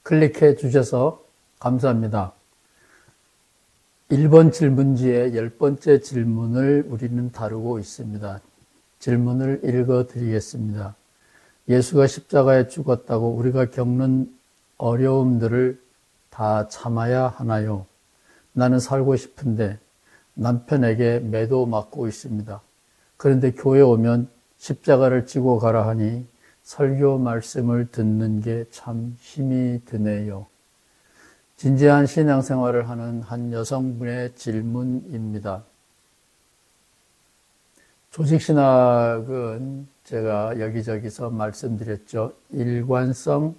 클릭해 주셔서 감사합니다. 1번 질문지의 10번째 질문을 우리는 다루고 있습니다. 질문을 읽어 드리겠습니다. 예수가 십자가에 죽었다고 우리가 겪는 어려움들을 다 참아야 하나요? 나는 살고 싶은데 남편에게 매도 맞고 있습니다. 그런데 교회 오면 십자가를 지고 가라 하니 설교 말씀을 듣는 게 참 힘이 드네요. 진지한 신앙생활을 하는 한 여성분의 질문입니다. 조직신학은 제가 여기저기서 말씀드렸죠. 일관성,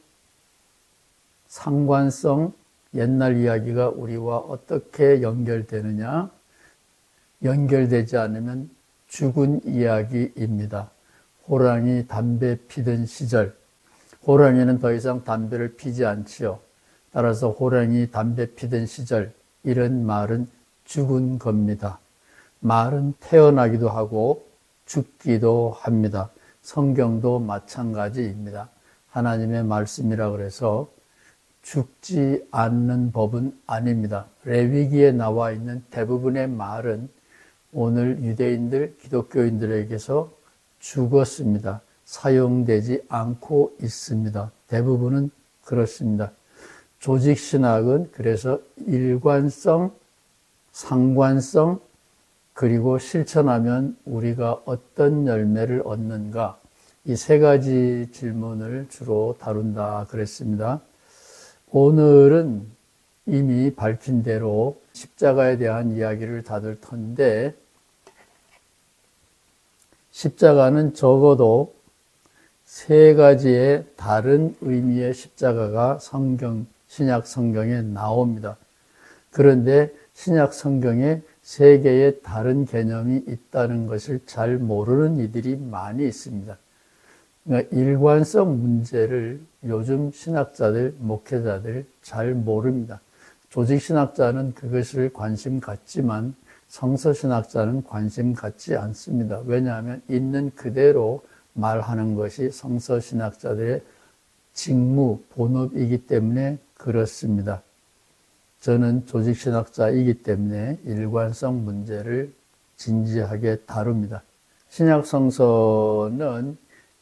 상관성, 옛날 이야기가 우리와 어떻게 연결되느냐? 연결되지 않으면 죽은 이야기입니다. 호랑이 담배 피던 시절, 호랑이는 더 이상 담배를 피지 않지요. 따라서 호랑이 담배 피던 시절, 이런 말은 죽은 겁니다. 말은 태어나기도 하고 죽기도 합니다. 성경도 마찬가지입니다. 하나님의 말씀이라 그래서 죽지 않는 법은 아닙니다. 레위기에 나와 있는 대부분의 말은 오늘 유대인들, 기독교인들에게서 죽었습니다. 사용되지 않고 있습니다. 대부분은 그렇습니다. 조직신학은 그래서 일관성, 상관성, 그리고 실천하면 우리가 어떤 열매를 얻는가, 이 세 가지 질문을 주로 다룬다 그랬습니다. 오늘은 이미 밝힌 대로 십자가에 대한 이야기를 다룰 텐데, 십자가는 적어도 세 가지의 다른 의미의 십자가가 신약 성경에 나옵니다. 그런데 신약 성경에 세 개의 다른 개념이 있다는 것을 잘 모르는 이들이 많이 있습니다. 그러니까 일관성 문제를 요즘 신학자들, 목회자들 잘 모릅니다. 조직신학자는 그것을 관심 갖지만 성서신학자는 관심 갖지 않습니다. 왜냐하면 있는 그대로 말하는 것이 성서신학자들의 직무, 본업이기 때문에 그렇습니다. 저는 조직신학자이기 때문에 일관성 문제를 진지하게 다룹니다. 신약성서는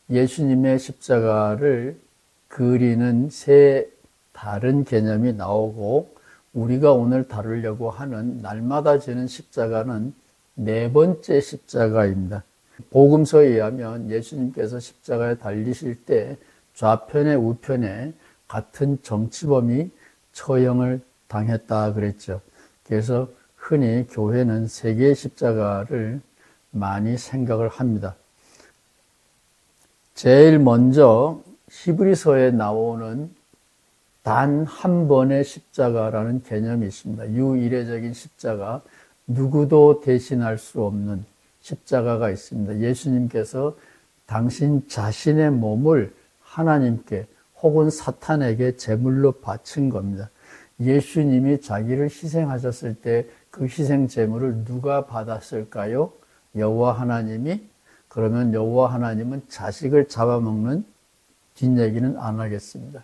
예수님의 십자가를 그리는 세 다른 개념이 나오고 우리가 오늘 다루려고 하는 날마다 지는 십자가는 네 번째 십자가입니다. 복음서에 의하면 예수님께서 십자가에 달리실 때 좌편에 우편에 같은 정치범이 처형을 당했다 그랬죠. 그래서 흔히 교회는 세 개의 십자가를 많이 생각을 합니다. 제일 먼저 히브리서에 나오는 단 한 번의 십자가라는 개념이 있습니다. 유일회적인 십자가, 누구도 대신할 수 없는 십자가가 있습니다. 예수님께서 당신 자신의 몸을 하나님께 혹은 사탄에게 제물로 바친 겁니다. 예수님이 자기를 희생하셨을 때 그 희생 제물을 누가 받았을까요? 여호와 하나님이? 그러면 여호와 하나님은 자식을 잡아먹는 뒷얘기는 안 하겠습니다.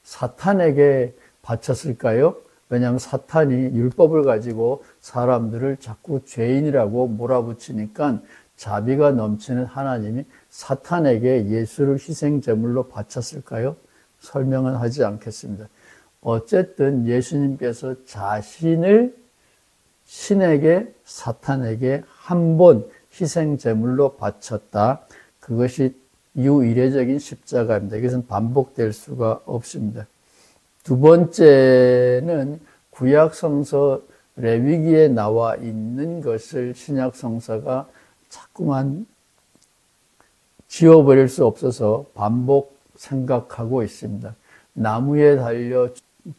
사탄에게 바쳤을까요? 왜냐하면 사탄이 율법을 가지고 사람들을 자꾸 죄인이라고 몰아붙이니까 자비가 넘치는 하나님이 사탄에게 예수를 희생제물로 바쳤을까요? 설명은 하지 않겠습니다. 어쨌든 예수님께서 자신을 신에게, 사탄에게 한 번 희생제물로 바쳤다. 그것이 유일회적인 십자가입니다. 이것은 반복될 수가 없습니다. 두 번째는 구약성서 레위기에 나와 있는 것을 신약성서가 자꾸만 지워버릴 수 없어서 반복 생각하고 있습니다. 나무에 달려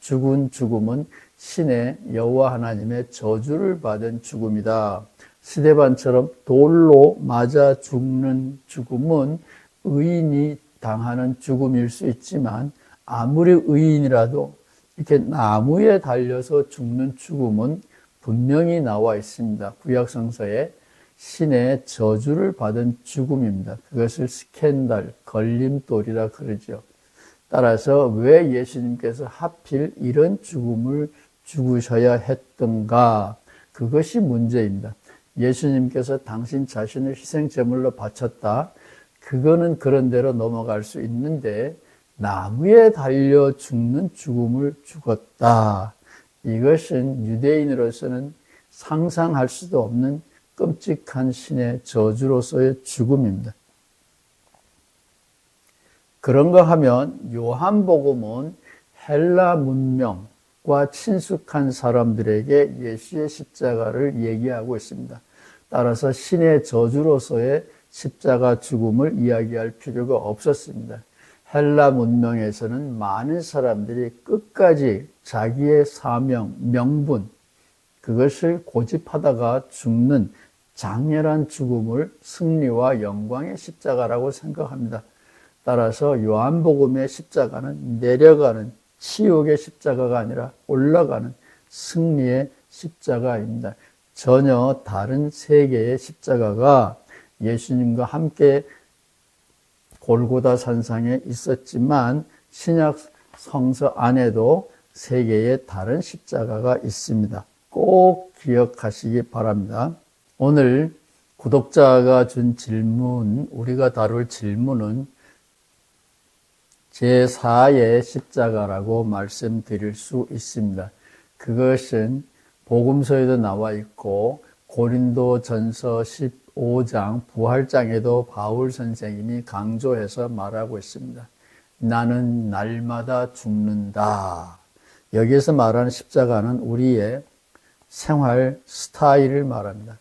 죽은 죽음은 신의 여호와 하나님의 저주를 받은 죽음이다. 스데반처럼 돌로 맞아 죽는 죽음은 의인이 당하는 죽음일 수 있지만 아무리 의인이라도 이렇게 나무에 달려서 죽는 죽음은 분명히 나와 있습니다. 구약성서에 신의 저주를 받은 죽음입니다. 그것을 스캔들, 걸림돌이라 그러죠. 따라서 왜 예수님께서 하필 이런 죽음을 죽으셔야 했던가? 그것이 문제입니다. 예수님께서 당신 자신을 희생제물로 바쳤다. 그거는 그런 대로 넘어갈 수 있는데 나무에 달려 죽는 죽음을 죽었다. 이것은 유대인으로서는 상상할 수도 없는 끔찍한 신의 저주로서의 죽음입니다. 그런가 하면 요한복음은 헬라 문명과 친숙한 사람들에게 예수의 십자가를 얘기하고 있습니다. 따라서 신의 저주로서의 십자가 죽음을 이야기할 필요가 없었습니다. 헬라 문명에서는 많은 사람들이 끝까지 자기의 사명, 명분, 그것을 고집하다가 죽는 장렬한 죽음을 승리와 영광의 십자가라고 생각합니다. 따라서 요한복음의 십자가는 내려가는 치욕의 십자가가 아니라 올라가는 승리의 십자가입니다. 전혀 다른 세계의 십자가가 예수님과 함께 골고다 산상에 있었지만 신약 성서 안에도 세 개의 다른 십자가가 있습니다. 꼭 기억하시기 바랍니다. 오늘 구독자가 준 질문, 우리가 다룰 질문은 제4의 십자가라고 말씀드릴 수 있습니다. 그것은 복음서에도 나와 있고 고린도전서 15장 부활장에도 바울 선생님이 강조해서 말하고 있습니다. 나는 날마다 죽는다. 여기에서 말하는 십자가는 우리의 생활 스타일을 말합니다.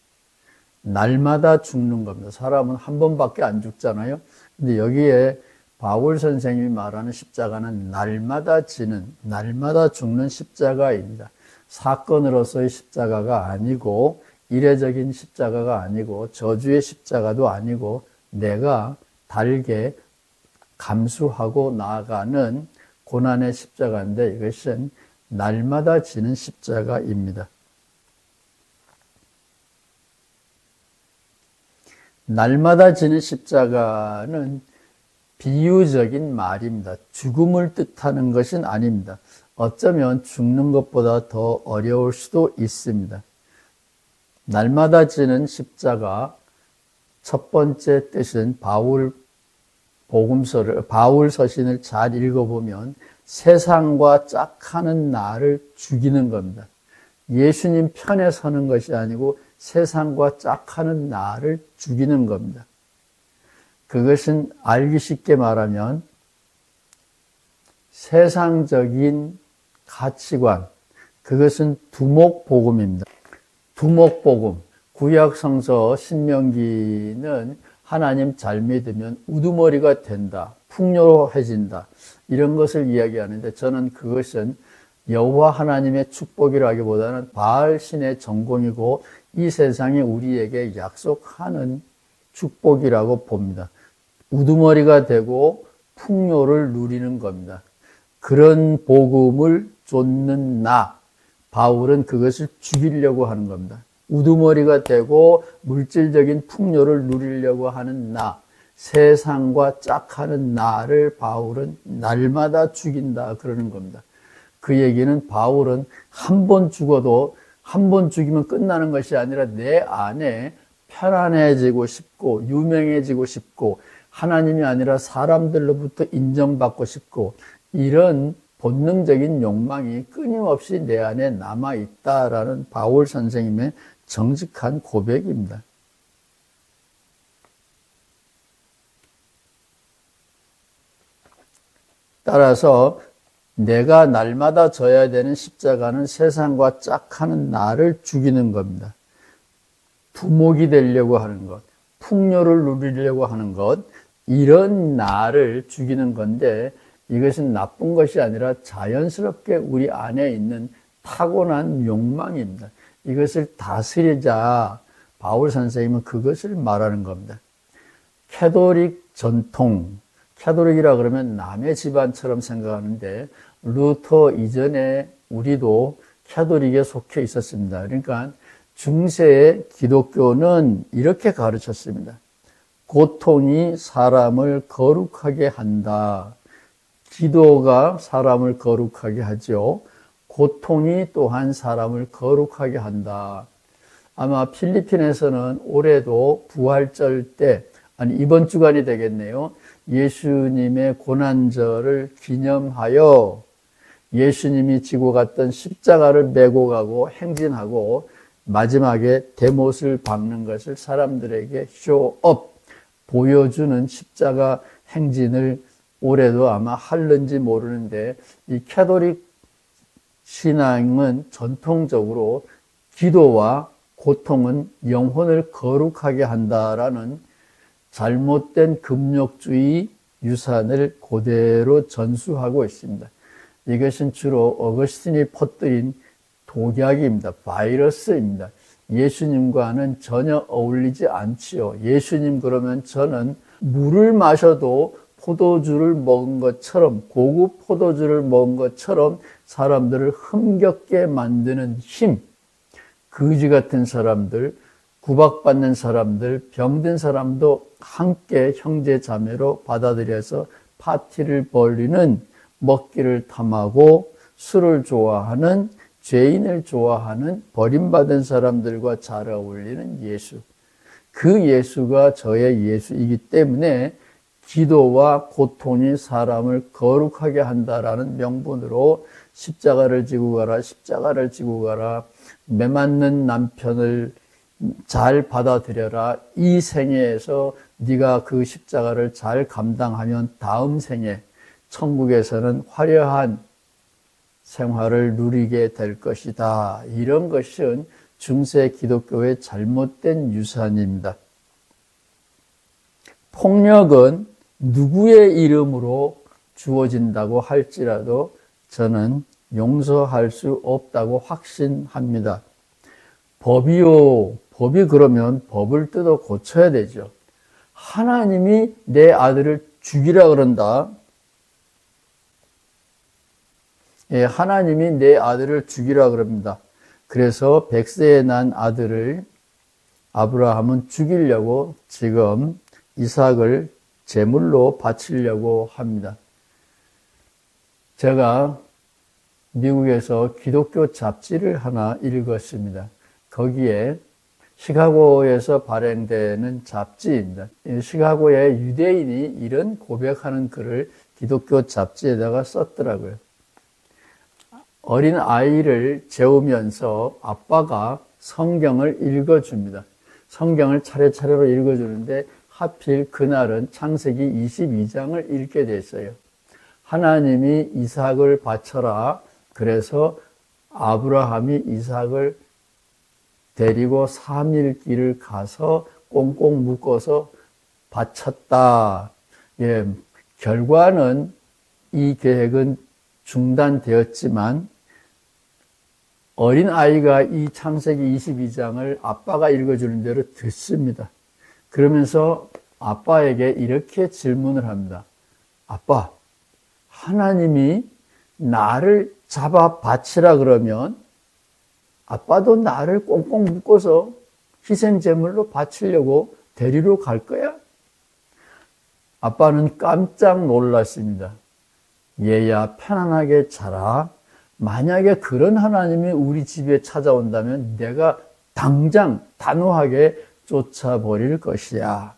날마다 죽는 겁니다. 사람은 한 번밖에 안 죽잖아요. 근데 여기에 바울 선생님이 말하는 십자가는 날마다 지는, 날마다 죽는 십자가입니다. 사건으로서의 십자가가 아니고 이례적인 십자가가 아니고 저주의 십자가도 아니고 내가 달게 감수하고 나아가는 고난의 십자가인데 이것은 날마다 지는 십자가입니다. 날마다 지는 십자가는 비유적인 말입니다. 죽음을 뜻하는 것은 아닙니다. 어쩌면 죽는 것보다 더 어려울 수도 있습니다. 날마다 지는 십자가 첫 번째 뜻은 바울 서신을 잘 읽어보면 세상과 짝하는 나를 죽이는 겁니다. 예수님 편에 서는 것이 아니고 세상과 짝하는 나를 죽이는 겁니다. 그것은 알기 쉽게 말하면 세상적인 가치관, 그것은 두목복음입니다. 두목복음, 구약성서 신명기는 하나님 잘 믿으면 우두머리가 된다, 풍요해진다 이런 것을 이야기하는데 저는 그것은 여호와 하나님의 축복이라기보다는 바알 신의 전공이고 이 세상에 우리에게 약속하는 축복이라고 봅니다. 우두머리가 되고 풍요를 누리는 겁니다. 그런 복음을 쫓는 바울은 그것을 죽이려고 하는 겁니다. 우두머리가 되고 물질적인 풍요를 누리려고 하는 세상과 짝하는 나를 바울은 날마다 죽인다 그러는 겁니다. 그 얘기는 바울은 한 번 죽어도 한 번 죽이면 끝나는 것이 아니라 내 안에 편안해지고 싶고 유명해지고 싶고 하나님이 아니라 사람들로부터 인정받고 싶고 이런 본능적인 욕망이 끊임없이 내 안에 남아있다라는 바울 선생님의 정직한 고백입니다. 따라서 내가 날마다 져야 되는 십자가는 세상과 짝하는 나를 죽이는 겁니다. 두목이 되려고 하는 것, 풍요를 누리려고 하는 것, 이런 나를 죽이는 건데 이것은 나쁜 것이 아니라 자연스럽게 우리 안에 있는 타고난 욕망입니다. 이것을 다스리자 바울 선생님은 그것을 말하는 겁니다. 캐톨릭 전통, 캐톨릭이라 그러면 남의 집안처럼 생각하는데 루터 이전에 우리도 캐톨릭에 속해 있었습니다. 그러니까 중세의 기독교는 이렇게 가르쳤습니다. 고통이 사람을 거룩하게 한다. 기도가 사람을 거룩하게 하죠. 고통이 또한 사람을 거룩하게 한다. 아마 필리핀에서는 올해도 부활절 때, 아니 이번 주간이 되겠네요. 예수님의 고난절을 기념하여 예수님이 지고 갔던 십자가를 메고 가고 행진하고 마지막에 대못을 박는 것을 사람들에게 쇼업, 보여주는 십자가 행진을 올해도 아마 할는지 모르는데, 이 캐톨릭 신앙은 전통적으로 기도와 고통은 영혼을 거룩하게 한다라는 잘못된 금욕주의 유산을 그대로 전수하고 있습니다. 이것은 주로 어거스틴이 퍼뜨린 독약입니다. 바이러스입니다. 예수님과는 전혀 어울리지 않지요. 예수님 그러면 저는 물을 마셔도 포도주를 먹은 것처럼, 고급 포도주를 먹은 것처럼 사람들을 흥겹게 만드는 힘, 거지 같은 사람들, 구박받는 사람들, 병든 사람도 함께 형제 자매로 받아들여서 파티를 벌이는, 먹기를 탐하고 술을 좋아하는, 죄인을 좋아하는 버림받은 사람들과 잘 어울리는 예수. 그 예수가 저의 예수이기 때문에 기도와 고통이 사람을 거룩하게 한다라는 명분으로 십자가를 지고 가라, 십자가를 지고 가라, 매맞는 남편을 잘 받아들여라. 이 생애에서 네가 그 십자가를 잘 감당하면 다음 생에 천국에서는 화려한 생활을 누리게 될 것이다. 이런 것은 중세 기독교의 잘못된 유산입니다. 폭력은 누구의 이름으로 주어진다고 할지라도 저는 용서할 수 없다고 확신합니다. 법이요. 법이 그러면 법을 뜯어 고쳐야 되죠. 하나님이 내 아들을 죽이라 그런다. 예, 하나님이 내 아들을 죽이라 그럽니다. 그래서 100세에 난 아들을 아브라함은 죽이려고 지금 이삭을 제물로 바치려고 합니다. 제가 미국에서 기독교 잡지를 하나 읽었습니다. 거기에 시카고에서 발행되는 잡지입니다. 시카고의 유대인이 이런 고백하는 글을 기독교 잡지에다가 썼더라고요. 어린 아이를 재우면서 아빠가 성경을 읽어줍니다. 성경을 차례차례로 읽어주는데 하필 그날은 창세기 22장을 읽게 됐어요. 하나님이 이삭을 바쳐라. 그래서 아브라함이 이삭을 데리고 3일 길을 가서 꽁꽁 묶어서 바쳤다. 예, 결과는 이 계획은 중단되었지만 어린 아이가 이 창세기 22장을 아빠가 읽어주는 대로 듣습니다. 그러면서 아빠에게 이렇게 질문을 합니다. 아빠, 하나님이 나를 잡아 바치라 그러면 아빠도 나를 꽁꽁 묶어서 희생제물로 바치려고 데리러 갈 거야? 아빠는 깜짝 놀랐습니다. 얘야, 편안하게 자라. 만약에 그런 하나님이 우리 집에 찾아온다면 내가 당장 단호하게 쫓아버릴 것이야.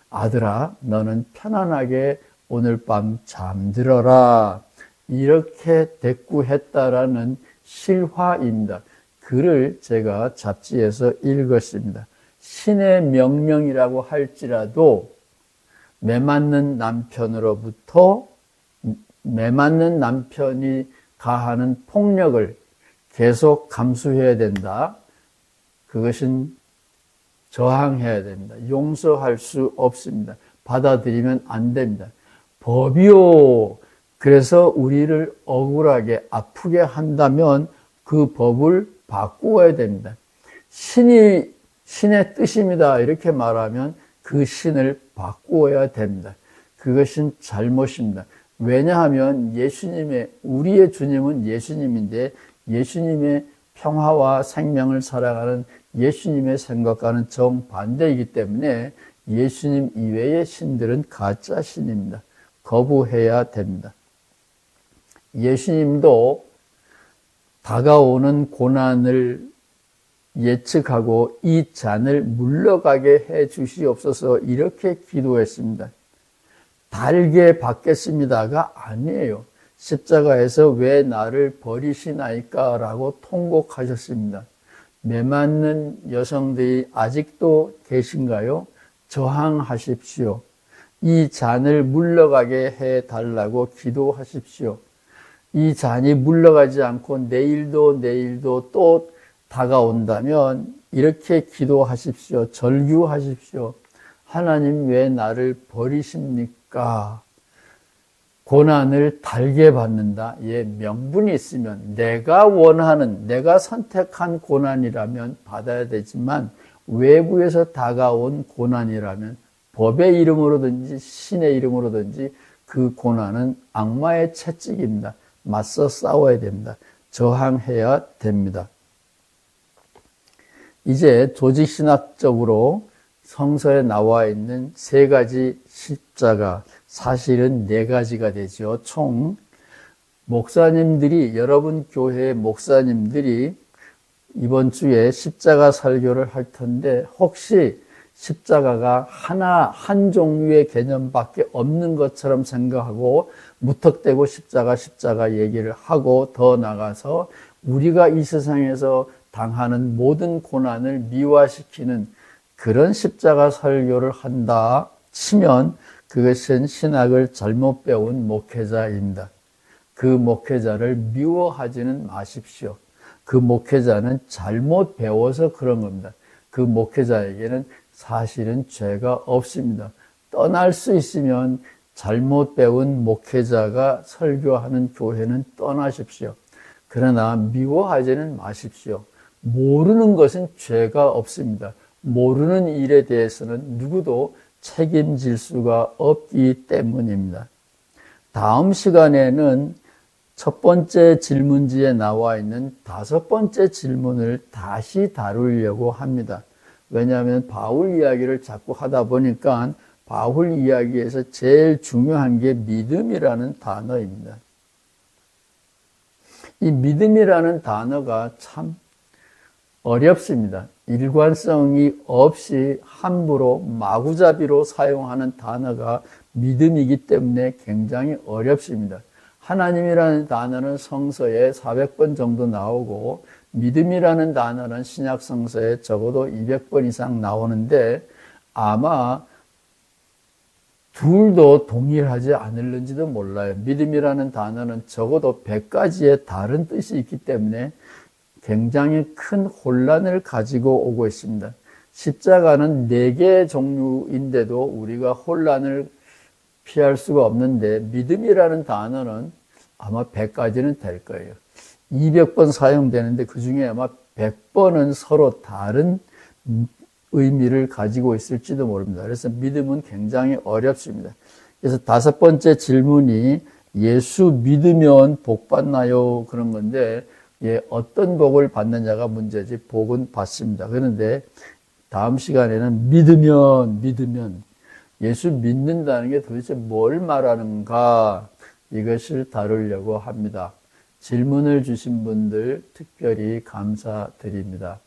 아들아, 너는 편안하게 오늘 밤 잠들어라. 이렇게 대꾸했다라는 실화입니다. 글을 제가 잡지에서 읽었습니다. 신의 명령이라고 할지라도 매맞는 남편으로부터 매맞는 남편이 가하는 폭력을 계속 감수해야 된다. 그것은 저항해야 됩니다. 용서할 수 없습니다. 받아들이면 안 됩니다. 법이요. 그래서 우리를 억울하게 아프게 한다면 그 법을 바꾸어야 됩니다. 신의 뜻입니다. 이렇게 말하면 그 신을 바꾸어야 됩니다. 그것은 잘못입니다. 왜냐하면 우리의 주님은 예수님인데 예수님의 평화와 생명을 살아가는 예수님의 생각과는 정반대이기 때문에 예수님 이외의 신들은 가짜 신입니다. 거부해야 됩니다. 예수님도 다가오는 고난을 예측하고 이 잔을 물러가게 해 주시옵소서 이렇게 기도했습니다. 달게 받겠습니다가 아니에요. 십자가에서 왜 나를 버리시나이까 라고 통곡하셨습니다. 매맞는 여성들이 아직도 계신가요? 저항하십시오. 이 잔을 물러가게 해달라고 기도하십시오. 이 잔이 물러가지 않고 내일도 또 다가온다면 이렇게 기도하십시오. 절규하십시오. 하나님 왜 나를 버리십니까? 고난을 달게 받는다. 예, 명분이 있으면 내가 원하는, 내가 선택한 고난이라면 받아야 되지만 외부에서 다가온 고난이라면 법의 이름으로든지 신의 이름으로든지 그 고난은 악마의 채찍입니다. 맞서 싸워야 됩니다. 저항해야 됩니다. 이제 조직신학적으로 성서에 나와 있는 세 가지 십자가, 사실은 네 가지가 되죠. 총 목사님들이, 여러분 교회 목사님들이 이번 주에 십자가 설교를 할 텐데 혹시 십자가가 한 종류의 개념밖에 없는 것처럼 생각하고 무턱대고 십자가 얘기를 하고 더 나가서 우리가 이 세상에서 당하는 모든 고난을 미화시키는 그런 십자가 설교를 한다 치면 그것은 신학을 잘못 배운 목회자입니다. 그 목회자를 미워하지는 마십시오. 그 목회자는 잘못 배워서 그런 겁니다. 그 목회자에게는 사실은 죄가 없습니다. 떠날 수 있으면 잘못 배운 목회자가 설교하는 교회는 떠나십시오. 그러나 미워하지는 마십시오. 모르는 것은 죄가 없습니다. 모르는 일에 대해서는 누구도 책임질 수가 없기 때문입니다. 다음 시간에는 첫 번째 질문지에 나와 있는 다섯 번째 질문을 다시 다루려고 합니다. 왜냐하면 바울 이야기를 자꾸 하다 보니까 바울 이야기에서 제일 중요한 게 믿음이라는 단어입니다. 이 믿음이라는 단어가 참 어렵습니다. 일관성이 없이 함부로 마구잡이로 사용하는 단어가 믿음이기 때문에 굉장히 어렵습니다. 하나님이라는 단어는 성서에 400번 정도 나오고 믿음이라는 단어는 신약 성서에 적어도 200번 이상 나오는데 아마 둘도 동일하지 않을는지도 몰라요. 믿음이라는 단어는 적어도 100가지의 다른 뜻이 있기 때문에 굉장히 큰 혼란을 가지고 오고 있습니다. 십자가는 4개의 종류인데도 우리가 혼란을 피할 수가 없는데 믿음이라는 단어는 아마 100가지는 될 거예요. 200번 사용되는데 그 중에 아마 100번은 서로 다른 의미를 가지고 있을지도 모릅니다. 그래서 믿음은 굉장히 어렵습니다. 그래서 다섯 번째 질문이 예수 믿으면 복 받나요? 그런 건데 어떤 복을 받느냐가 문제지 복은 받습니다. 그런데 다음 시간에는 믿으면 예수 믿는다는 게 도대체 뭘 말하는가 이것을 다루려고 합니다. 질문을 주신 분들 특별히 감사드립니다.